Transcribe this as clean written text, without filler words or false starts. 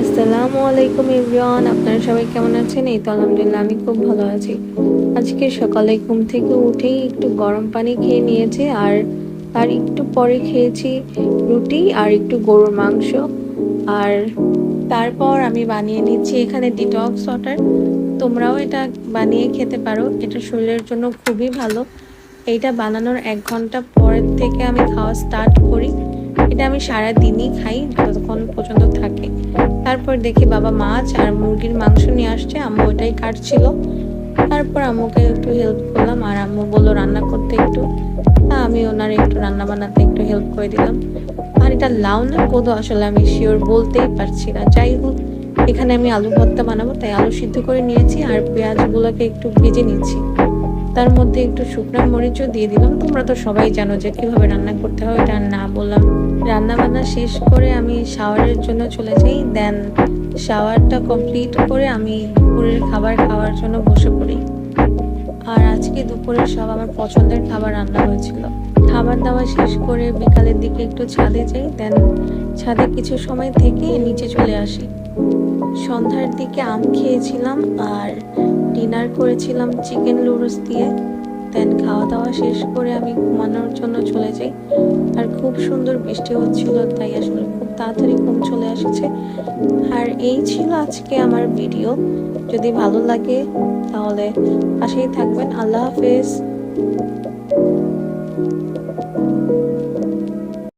আসসালামু আলাইকুম এভরিওয়ান, আপনারা সবাই কেমন আছেন? এই তো আলহামদুলিল্লাহ আমি খুব ভালো আছি। আজকে সকালে ঘুম থেকে উঠেই একটু গরম পানি খেয়ে নিয়েছি, আর তার একটু পরে খেয়েছি রুটি আর একটু গরুর মাংস। আর তারপর আমি বানিয়ে নিচ্ছি এখানে ডিটক্স ওয়াটার। তোমরাও এটা বানিয়ে খেতে পারো, এটা শরীরের জন্য খুবই ভালো। এইটা বানানোর 1 ঘন্টা পরের থেকে আমি খাওয়া স্টার্ট করি। এটা আমি সারাদিনই খাই যতক্ষণ পর্যন্ত থাকে। তারপর দেখি বাবা মাছ আর মুরগির মাংস নিয়ে আসছে, আম্মু ওটাই কাটছিল। তারপর আম্মুকে একটু হেল্প করলাম, আর আম্মু বললো রান্না করতে একটু, তা আমি ওনার একটু রান্না বান্নাতে একটু হেল্প করে দিলাম। আর এটা লাউ না কোদো আসলে আমি শিওর বলতেই পারছি না। যাই হোক, এখানে আমি আলু ভর্তা বানাবো, তাই আলু সিদ্ধ করে নিয়েছি আর পেঁয়াজগুলোকে একটু ভেজে নিচ্ছি। তার মধ্যে একটু শুকনো মরিচও দিয়ে দিলাম। তোমরা তো সবাই জানো যে কিভাবে রান্না করতে হয়, এটা আর না বললাম। রান্না বান্না শেষ করে আমি শাওয়ারের জন্য চলে যাই। দেন শাওয়ারটা কমপ্লিট করে আমি দুপুরের খাবার খাওয়ার জন্য বসে পড়ি। আর আজকে দুপুরে সব আমার পছন্দের খাবার রান্না হয়েছিল। খাবার দাওয়া শেষ করে বিকালের দিকে একটু ছাদে যাই, দেন ছাদে কিছু সময় থেকে নিচে চলে আসি। সন্ধ্যার দিকে আম খেয়েছিলাম আর ডিনার করেছিলাম চিকেন নুডলস দিয়ে। দেন খাওয়া দাওয়া শেষ করে আমি ঘুমানোর জন্য চলে যাই। আর খুব সুন্দর বৃষ্টি হচ্ছিল, তাই আসলে খুব তাড়াতাড়ি ঘুম চলে এসেছে। আর এই ছিল আজকে আমার ভিডিও। যদি ভালো লাগে তাহলে পাশেই থাকবেন। আল্লাহ হাফেজ।